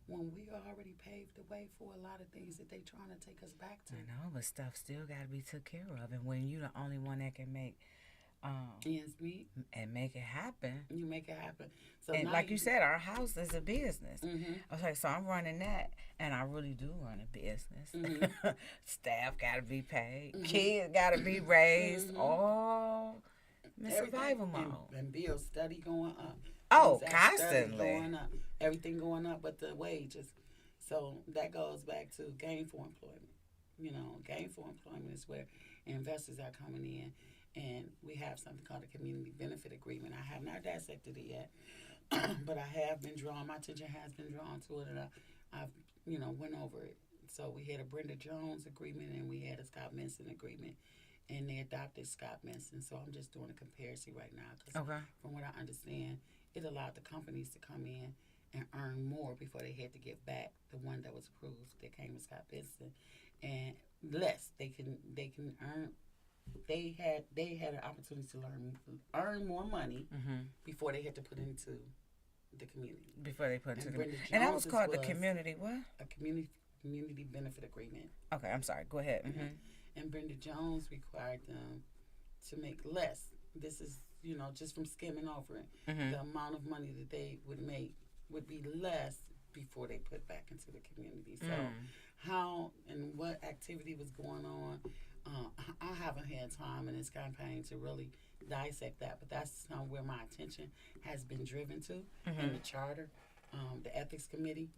when we already paved the way for a lot of things that they trying to take us back to. I know, but stuff still got to be took care of. And when you're the only one that can make ends meet and make it happen. You make it happen. So and like you said, our house is a business. Okay, so I'm running that, and I really do run a business. Staff got to be paid. Kids got to be raised. All in survival mode. And bills steady going up. Oh, constantly. Going up. Everything going up but the wages. So that goes back to gainful employment. You know, gainful employment is where investors are coming in. And we have something called a community benefit agreement. I have not dissected it yet, but I have been drawn. My attention has been drawn to it, and I've went over it. So we had a Brenda Jones agreement, and we had a Scott Benson agreement, and they adopted Scott Benson. So I'm just doing a comparison right now, because from what I understand, it allowed the companies to come in and earn more before they had to give back the one that was approved that came with Scott Benson, and less they can earn. They had an opportunity to earn more money before they had to put into the community. Before they put into the community. And that was called the community what? A community benefit agreement. Okay, I'm sorry. Go ahead. And Brenda Jones required them to make less. This is, just from skimming over it. The amount of money that they would make would be less before they put back into the community. So how and what activity was going on, I haven't had time in this campaign to really dissect that, but that's where my attention has been driven to in the charter, the ethics committee,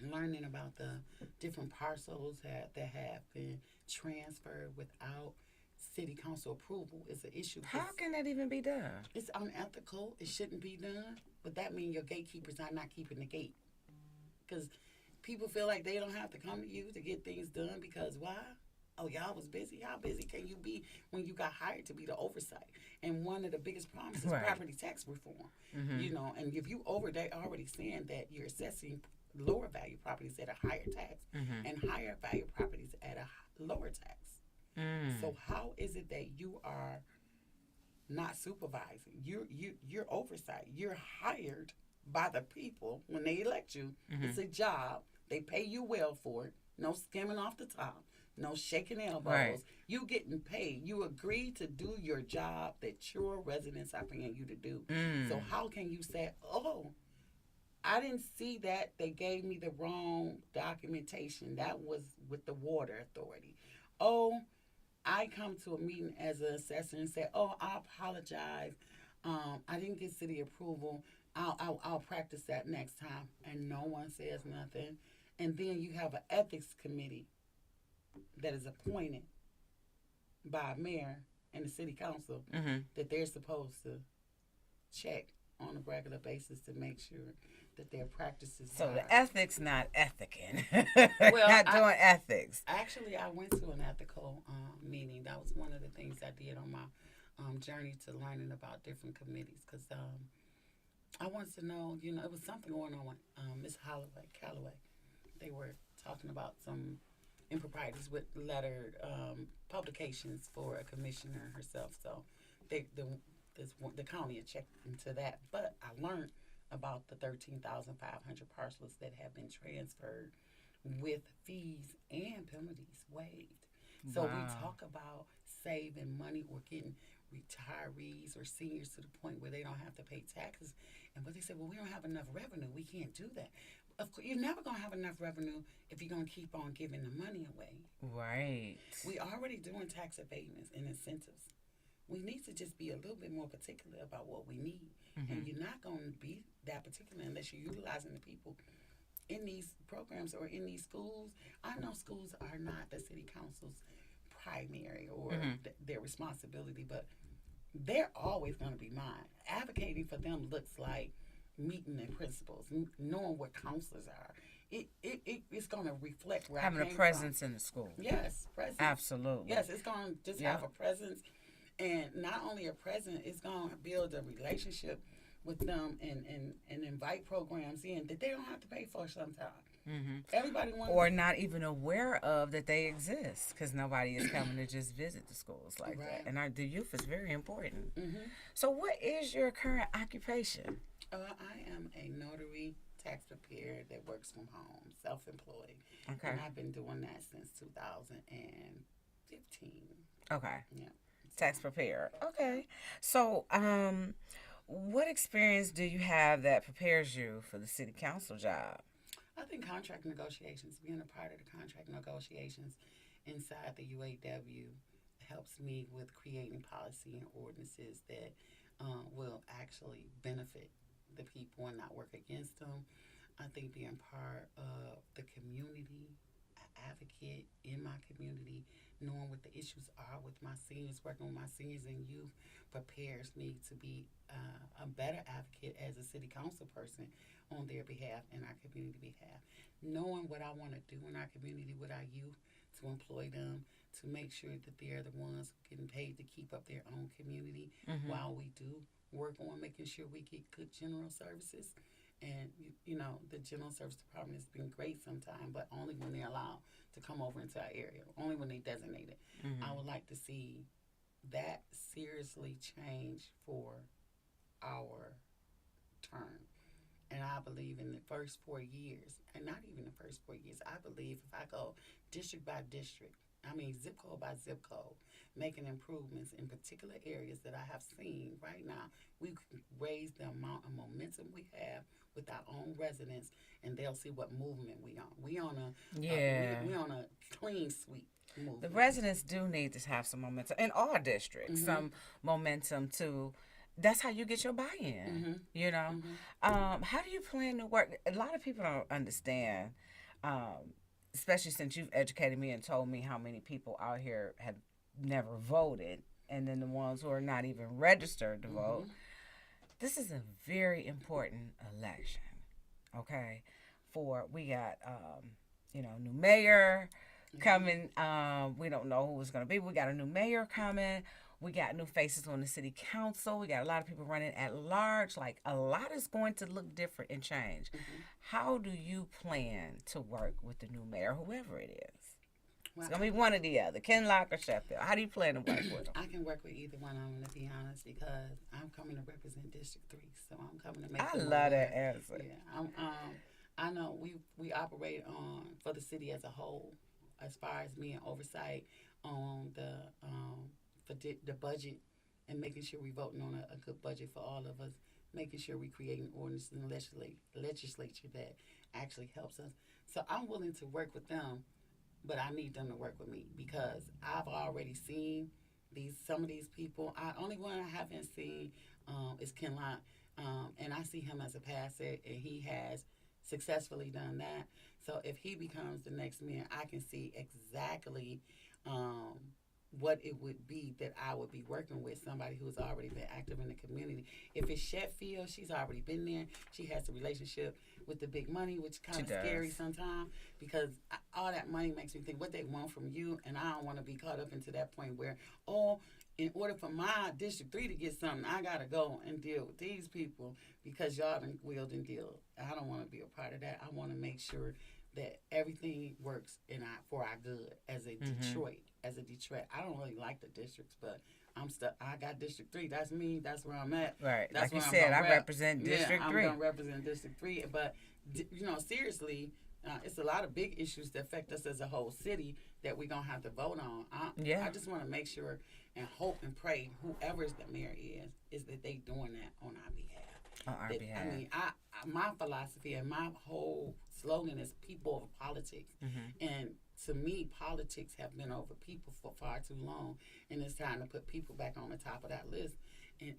learning about the different parcels that have been transferred without city council approval is an issue. How can that even be done? It's unethical. It shouldn't be done, but that means your gatekeepers are not keeping the gate, because people feel like they don't have to come to you to get things done because why? Oh, y'all was busy. How busy can you be when you got hired to be the oversight? And one of the biggest problems is property tax reform. And if you they already saying that you're assessing lower value properties at a higher tax and higher value properties at a lower tax. So how is it that you are not supervising? You're oversight. You're hired by the people when they elect you. It's a job. They pay you well for it. No skimming off the top. No shaking elbows. Right. You getting paid. You agree to do your job that your residents are paying you to do. So how can you say, oh, I didn't see that. They gave me the wrong documentation. That was with the water authority. Oh, I come to a meeting as an assessor and say, oh, I apologize. I didn't get city approval. I'll practice that next time. And no one says nothing. And then you have an ethics committee that is appointed by a mayor and the city council that they're supposed to check on a regular basis to make sure that their practices so are. The ethics not ethicing. Well, not doing ethics. Actually, I went to an ethical meeting. That was one of the things I did on my journey to learning about different committees, because I wanted to know, it was something going on with Ms. Calloway. They were talking about some improprieties with lettered publications for a commissioner herself. So the county had checked into that. But I learned about the 13,500 parcels that have been transferred with fees and penalties waived. So we talk about saving money or getting retirees or seniors to the point where they don't have to pay taxes. And but they say, well, we don't have enough revenue. We can't do that. Of course, you're never gonna have enough revenue if you're gonna keep on giving the money away. Right. We already doing tax abatements and incentives. We need to just be a little bit more particular about what we need. And you're not going to be that particular unless you're utilizing the people in these programs or in these schools. I know schools are not the city council's primary or their responsibility, but they're always going to be mine. Advocating for them looks like meeting their principals, knowing what counselors are. It's going to reflect where Having I a came presence from. in the school. Yes, presence. Absolutely. Yes, it's going to just have a presence. And not only a presence, it's going to build a relationship with them and invite programs in that they don't have to pay for sometimes. Everybody wants Or not even aware of that they exist because nobody is coming to just visit the schools like that. And the youth is very important. So what is your current occupation? I am a notary tax preparer that works from home, self-employed. Okay. And I've been doing that since 2015. Okay. Yeah. Tax preparer. Okay. So, what experience do you have that prepares you for the city council job? I think contract negotiations, being a part of the contract negotiations inside the UAW helps me with creating policy and ordinances that will actually benefit the people and not work against them. I think being part of the community, an advocate in my community, knowing what the issues are with my seniors, working with my seniors and youth prepares me to be a better advocate as a city council person on their behalf and our community behalf. Knowing what I want to do in our community with our youth, to employ them, to make sure that they're the ones getting paid to keep up their own community while we do work on making sure we get good general services. And, you know, the general service department has been great sometimes, but only when they're allowed to come over into our area, only when they designate it. I would like to see that seriously change for our term. And I believe in the first 4 years, and not even the first 4 years, I believe if I go district by district, I mean zip code by zip code, making improvements in particular areas that I have seen right now, we can raise the amount of momentum we have with our own residents, and they'll see what movement we on. We on a clean sweep movement. The residents do need to have some momentum in all districts, some momentum to. That's how you get your buy-in, you know. How do you plan to work? A lot of people don't understand, especially since you've educated me and told me how many people out here have never voted, and then the ones who are not even registered to vote. This is a very important election, okay? We got, new mayor coming. We don't know who it's going to be. We got a new mayor coming. We got new faces on the city council. We got a lot of people running at large. Like, a lot is going to look different and change. How do you plan to work with the new mayor, whoever it is? It's going to be one or the other, Ken Locke or Sheffield. How do you plan to work with them? I can work with either one of them, to be honest, because I'm coming to represent District 3, so I'm coming to make I love that answer. Yeah, I know we operate for the city as a whole, as far as me and oversight on the budget and making sure we're voting on a good budget for all of us, making sure we're creating ordinances in the legislature that actually helps us. So I'm willing to work with them, but I need them to work with me because I've already seen some of these people. Only one I haven't seen is Ken Locke, and I see him as a passer, and he has successfully done that. So if he becomes the next mayor, I can see exactly what it would be that I would be working with, somebody who's already been active in the community. If it's Sheffield, she's already been there. She has a relationship with the big money, which is kind of scary sometimes because all that money makes me think what they want from you, and I don't want to be caught up into that point where, in order for my District 3 to get something, I got to go and deal with these people because y'all done wheeled and dealed. I don't want to be a part of that. I want to make sure that everything works for our good as a Detroit. I don't really like the districts, but I'm stuck. I got District 3. That's me. That's where I'm at. Right. That's like you said, I represent District 3. I'm going to represent District 3. But, seriously, It's a lot of big issues that affect us as a whole city that we're gonna have to vote on. Yeah. I just want to make sure and hope and pray whoever's the mayor is that they doing that on our behalf. On our behalf. I mean, my philosophy and my whole slogan is people over politics, and to me, politics have been over people for far too long, and it's time to put people back on the top of that list.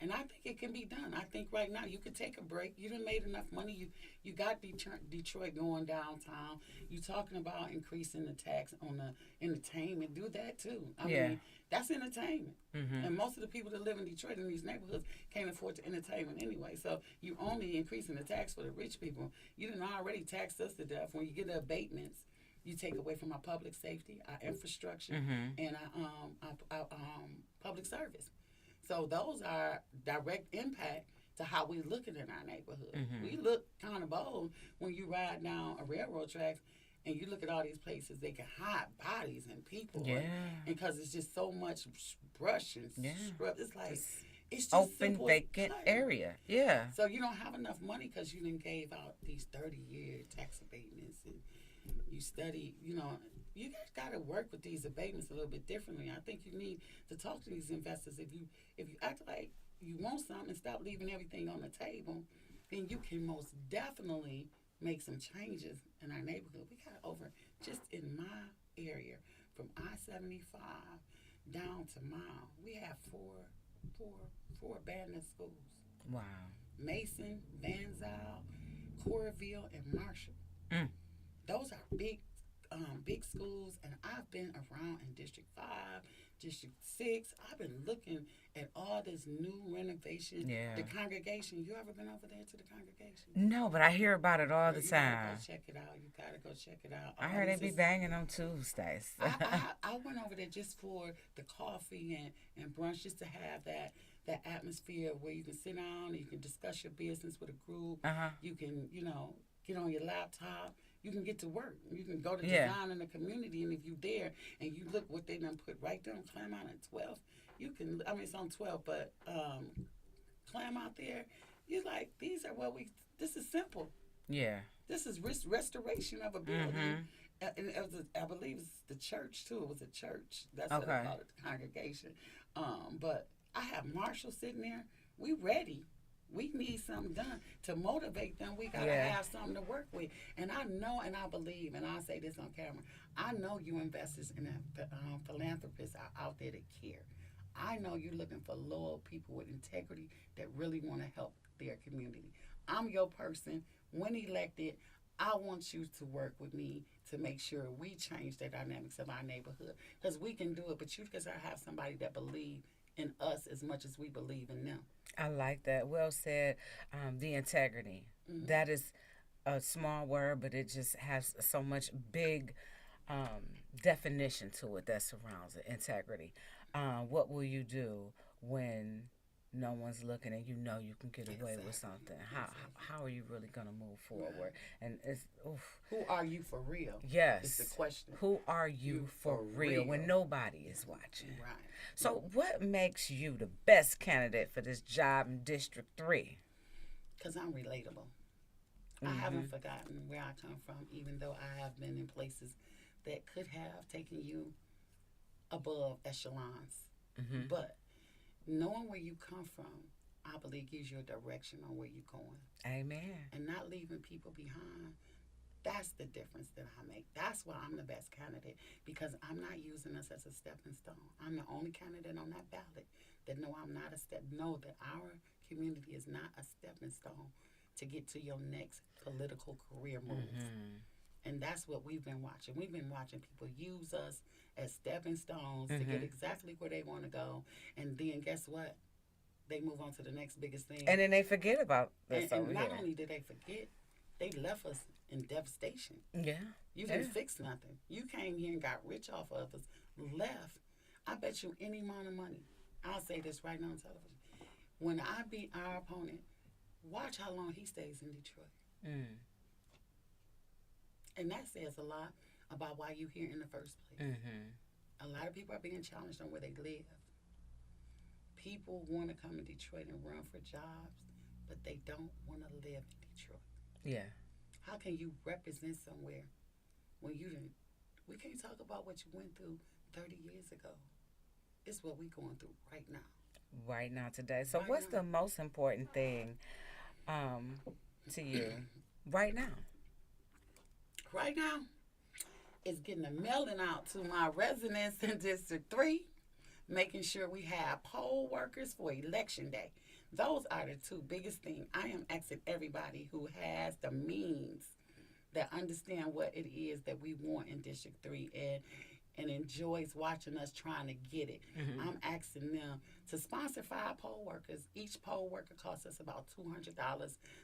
And I think it can be done. I think right now you could take a break. You done made enough money. You got Detroit going downtown. You talking about increasing the tax on the entertainment. Do that too. I mean, that's entertainment. And most of the people that live in Detroit in these neighborhoods can't afford the entertainment anyway. So you only increasing the tax for the rich people. You done already taxed us to death. When you get the abatements, you take away from our public safety, our infrastructure, and our public service. So those are direct impact to how we looking in our neighborhood. We look kind of bold when you ride down a railroad tracks and you look at all these places they can hide bodies and people. Yeah. And because it's just so much brush and scrub. It's like, it's just open, vacant area. Yeah. So you don't have enough money because you done gave out these 30-year tax abatements and you study, you guys got to work with these abatements a little bit differently. I think you need to talk to these investors. If you act like you want something and stop leaving everything on the table, then you can most definitely make some changes in our neighborhood. We got over, just in my area, from I-75 down to Mile, we have four abandoned schools. Wow. Mason, Van Zyl, Coralville, and Marshall. Those are big schools, and I've been around in District 5, District 6. I've been looking at all this new renovation. Yeah. The congregation. You ever been over there to the congregation? No, but I hear about it all the You time. gotta go check it out. You gotta go check it out. I heard they be banging on Tuesdays. I went over there just for the coffee and brunch, just to have that atmosphere where you can sit down and you can discuss your business with a group. You can, get on your laptop. You can get to work. You can go to design in the community, and if you there and you look what they done put right there on Claremont at 12, you can. I mean, it's on 12, but Claremont there, you're like, this is simple. Yeah. This is restoration of a building. And it was I believe it's the church too. It was a church. That's what they call it, the congregation. But I have Marshall sitting there. We ready. We need something done to motivate them. We gotta have something to work with. And I know and I believe, and I'll say this on camera, I know you investors and philanthropists are out there that care. I know you're looking for loyal people with integrity that really want to help their community. I'm your person. When elected, I want you to work with me to make sure we change the dynamics of our neighborhood. Because we can do it, but you just gotta have somebody that believe in us as much as we believe in them. I like that. Well said. The integrity. That is a small word, but it just has so much big definition to it that surrounds it. Integrity. What will you do when no one's looking and you know you can get away with something? How are you really going to move forward? And it's who are you for real? Yes, it's the question. Who are you for real when nobody is watching? Right. So what makes you the best candidate for this job in District 3? Because I'm relatable. I haven't forgotten where I come from, even though I have been in places that could have taken you above echelons. But knowing where you come from, I believe gives you a direction on where you're going. Amen. And not leaving people behind. That's the difference that I make. That's why I'm the best candidate, because I'm not using us as a stepping stone. I'm the only candidate on that ballot that know that our community is not a stepping stone to get to your next political career move. And that's what we've been watching. We've been watching people use us as stepping stones to get exactly where they want to go. And then guess what? They move on to the next biggest thing. And then they forget about this and not only did they forget, they left us in devastation. Yeah. You didn't fix nothing. You came here and got rich off of us, left. I bet you any amount of money. I'll say this right now on television. When I beat our opponent, watch how long he stays in Detroit. And that says a lot about why you're here in the first place. A lot of people are being challenged on where they live. People want to come to Detroit and run for jobs, but they don't want to live in Detroit. Yeah. How can you represent somewhere when you didn't? We can't talk about what you went through 30 years ago. It's what we going through right now. Right now, today. So, Right what's now. the most important thing um, to you right now? Right now is getting a mailing out to my residents in District 3, making sure we have poll workers for election day. Those are the two biggest things. I am asking everybody who has the means that understand what it is that we want in District 3 and enjoys watching us trying to get it. Mm-hmm. I'm asking them to sponsor 5 poll workers. Each poll worker costs us about $200.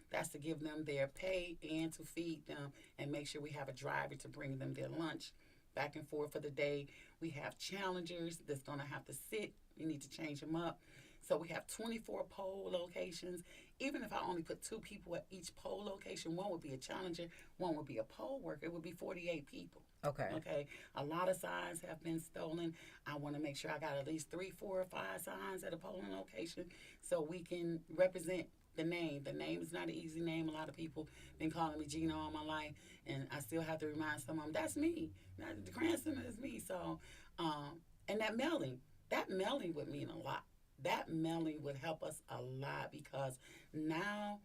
That's to give them their pay and to feed them and make sure we have a driver to bring them their lunch back and forth for the day. We have challengers that's going to have to sit. We need to change them up. So we have 24 poll locations. Even if I only put 2 people at each poll location, one would be a challenger, one would be a poll worker, it would be 48 people. Okay. Okay. A lot of signs have been stolen. I want to make sure I got at least 3, 4, or 5 signs at a polling location so we can represent the name. The name is not an easy name. A lot of people been calling me Gina all my life, and I still have to remind some of them that's me. The grandson is me. So, and that mailing would mean a lot. That mailing would help us a lot because now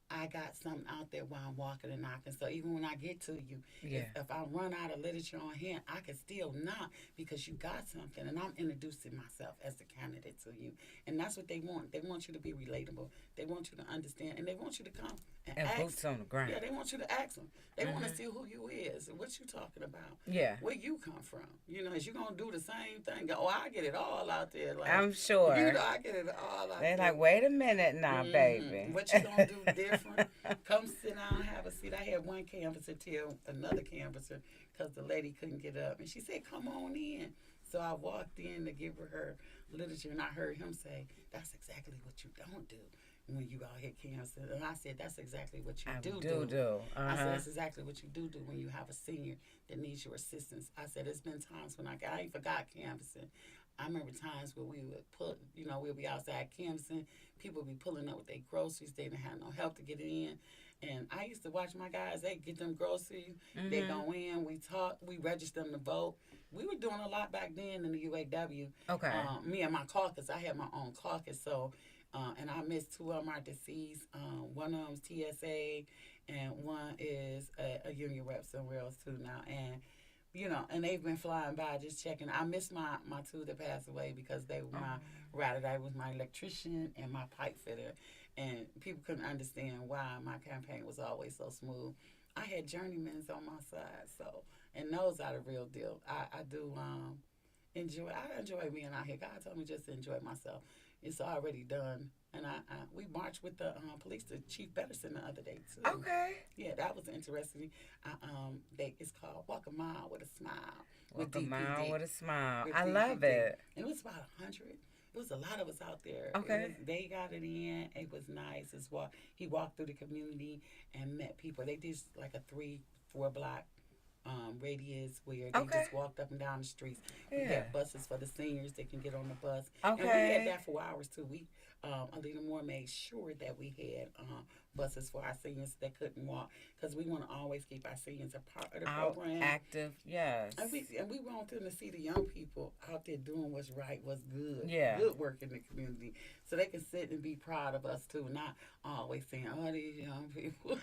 I got something out there while I'm walking and knocking. So even when I get to you, Yeah. if I run out of literature on hand, I can still knock because you got something. And I'm introducing myself as the candidate to you. And that's what they want. They want you to be relatable. They want you to understand. And they want you to come and And ask. boots on the ground. Yeah, they want you to ask them. They want to see who you is and what you talking about. Yeah. Where you come from. You know, is you going to do the same thing? Go, oh, I get it all out there. Like, I'm sure. You know, I get it all out They're there. like, wait a minute now, baby. What you gonna do different? Come sit down, have a seat. I had one canvasser tell another canvasser because the lady couldn't get up, and she said, "Come on in." So I walked in to give her literature, and I heard him say, "That's exactly what you don't do when you out here canvassing." And I said, "That's exactly what you do." I said, "That's exactly what you do when you have a senior that needs your assistance." I said, "It's been times when I ain't forgot canvassing. I remember times where we would we'll be outside canvassing. People would be pulling up with their groceries. They didn't have no help to get it in. And I used to watch my guys. They get them groceries. They go in. We talk. We register them to vote. We were doing a lot back then in the UAW. Okay. Me and my caucus. I had my own caucus. So, and I missed 2 of them are deceased. One of them's TSA, and one is a union rep somewhere else too now. And you know, and they've been flying by just checking. I miss my 2 that passed away because they were my rider. I was my electrician and my pipe fitter. And people couldn't understand why my campaign was always so smooth. I had journeymans on my side, so, and those are the real deal. I do enjoy being out here. God told me just to enjoy myself. It's already done. And we marched with the police to Chief Betterson the other day too. Okay. Yeah, that was interesting. It's called Walk a Mile with a Smile. Walk a mile with a smile. With I love DPD. it. And it was about 100. It was a lot of us out there. Okay. They got it in. It was nice. He walked through the community and met people. They did like a 3-4 block radius where they just walked up and down the streets. Yeah. We had buses for the seniors. They can get on the bus. Okay. And we had that for hours too. Alina Moore made sure that we had buses for our seniors that couldn't walk because we want to always keep our seniors a part of the program. Active, yes. And we want them to see the young people out there doing what's right, what's good. Yeah. Good work in the community. So they can sit and be proud of us too, not always saying, oh, these young people.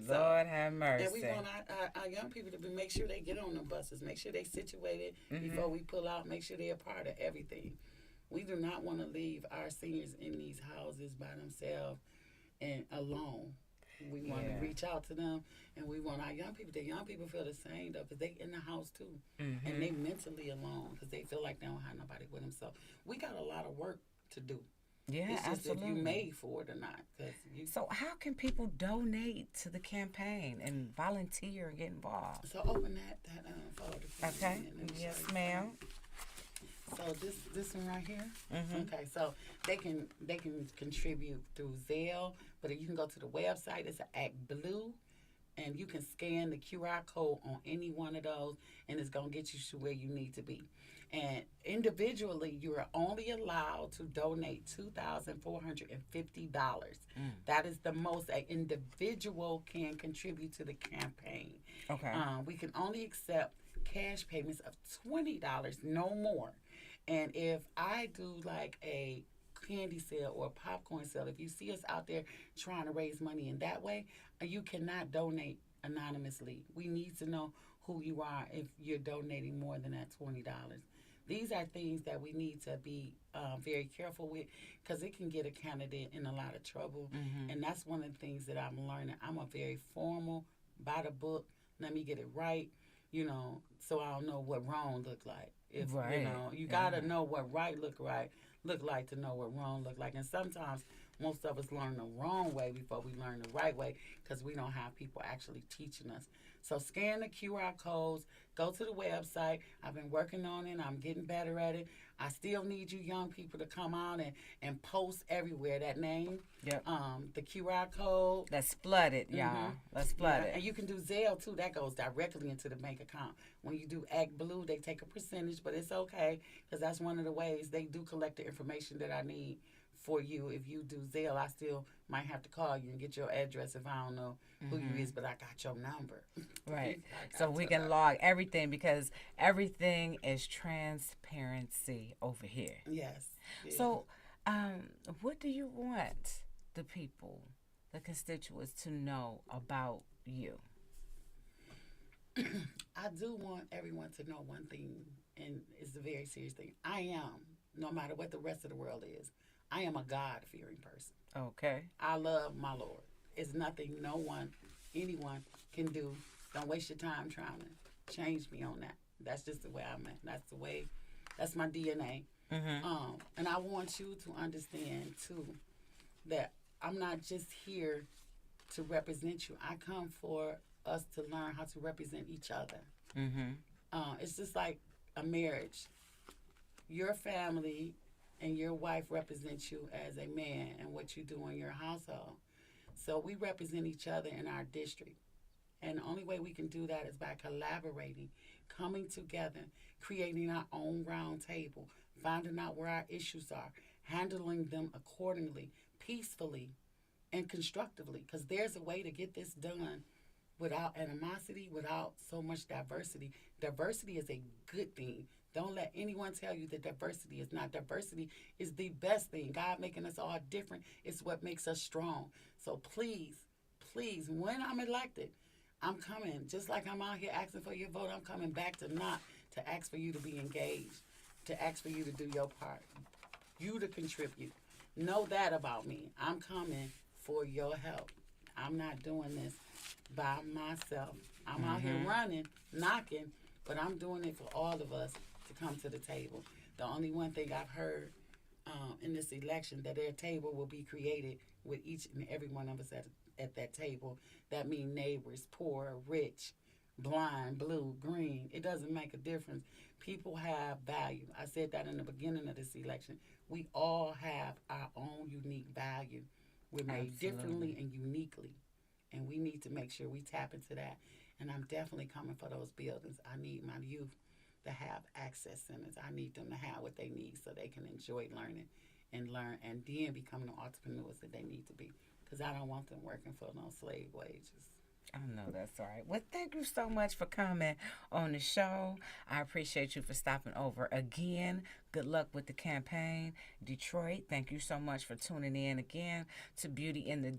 So, Lord have mercy. And we want our young people to make sure they get on the buses, make sure they situated before we pull out, make sure they're a part of everything. We do not want to leave our seniors in these houses by themselves and alone. We want to reach out to them, and we want our young people. The young people feel the same though, because they in the house too, and they mentally alone because they feel like they don't have nobody with them. So we got a lot of work to do. Yeah, it's just absolutely. if you made for it or not. So how can people donate to the campaign and volunteer and get involved? So open that folder. Okay. Yes, ma'am. So this one right here. Okay, so they can contribute through Zelle, but you can go to the website. It's ActBlue, and you can scan the QR code on any one of those, and it's going to get you to where you need to be. And individually, you are only allowed to donate $2,450. That is the most an individual can contribute to the campaign. Okay. We can only accept cash payments of $20, no more. And if I do like a candy sale or a popcorn sale, if you see us out there trying to raise money in that way, you cannot donate anonymously. We need to know who you are if you're donating more than that $20. These are things that we need to be very careful with, because it can get a candidate in a lot of trouble. And that's one of the things that I'm learning. I'm a very formal, by the book, let me get it right, so I'll know what wrong look like. If Right. You gotta know what right look like to know what wrong look like. And sometimes most of us learn the wrong way before we learn the right way, because we don't have people actually teaching us. So scan the QR codes, go to the website. I've been working on it. I'm getting better at it. I still need you young people to come out and post everywhere that name. Yep. The QR code. Let's flood it, y'all. Let's flood And it. you can do Zelle too. That goes directly into the bank account. When you do Act Blue, they take a percentage, but it's okay, because that's one of the ways they do collect the information that I need for you. If you do Zelle, I still might have to call you and get your address if I don't know who you is, but I got your number. Right. I got So we your can number. log everything, because everything is transparency over here. Yes. Yeah. So, what do you want the people, the constituents, to know about you? I do want everyone to know one thing, and it's a very serious thing. I am, no matter what the rest of the world is, I am a God-fearing person. Okay. I love my Lord. It's nothing anyone can do. Don't waste your time trying to change me on that. That's just the way I'm at. That's my DNA. And I want you to understand, too, that I'm not just here to represent you. I come for us to learn how to represent each other. It's just like a marriage. Your family and your wife represents you as a man and what you do in your household. So we represent each other in our district. And the only way we can do that is by collaborating, coming together, creating our own round table, finding out where our issues are, handling them accordingly, peacefully, and constructively. Because there's a way to get this done without animosity, without so much diversity. Diversity is a good thing. Don't let anyone tell you that diversity is not. Diversity is the best thing. God making us all different is what makes us strong. So please, when I'm elected, I'm coming. Just like I'm out here asking for your vote, I'm coming back to ask for you to be engaged, to ask for you to do your part, you to contribute. Know that about me. I'm coming for your help. I'm not doing this by myself. I'm out here running, knocking, but I'm doing it for all of us to come to the table. The only one thing I've heard in this election, that their table will be created with each and every one of us at that table. That means neighbors, poor, rich, blind, blue, green. It doesn't make a difference. People have value. I said that in the beginning of this election. We all have our own unique value. We're made differently and uniquely. And we need to make sure we tap into that. And I'm definitely coming for those buildings. I need my youth to have access centers. I need them to have what they need so they can enjoy learning and then becoming the entrepreneurs that they need to be. Because I don't want them working for no slave wages. I know that's all right. Well, thank you so much for coming on the show. I appreciate you for stopping over again. Good luck with the campaign. Detroit, thank you so much for tuning in again to Beauty in the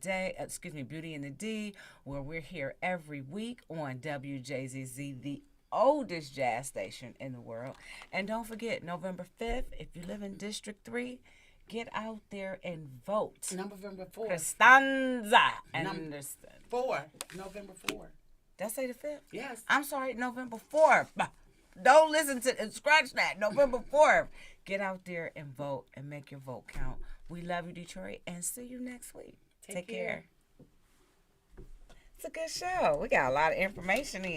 D, where we're here every week on WJZZ, the oldest jazz station in the world. And don't forget, November 5th, if you live in District 3, get out there and vote. November 4th. Costanza. And November 4th. Did I say the 5th? Yes. I'm sorry, November 4th. Don't listen to and scratch that. November 4th. Get out there and vote and make your vote count. We love you, Detroit, and see you next week. Take care. It's a good show. We got a lot of information in.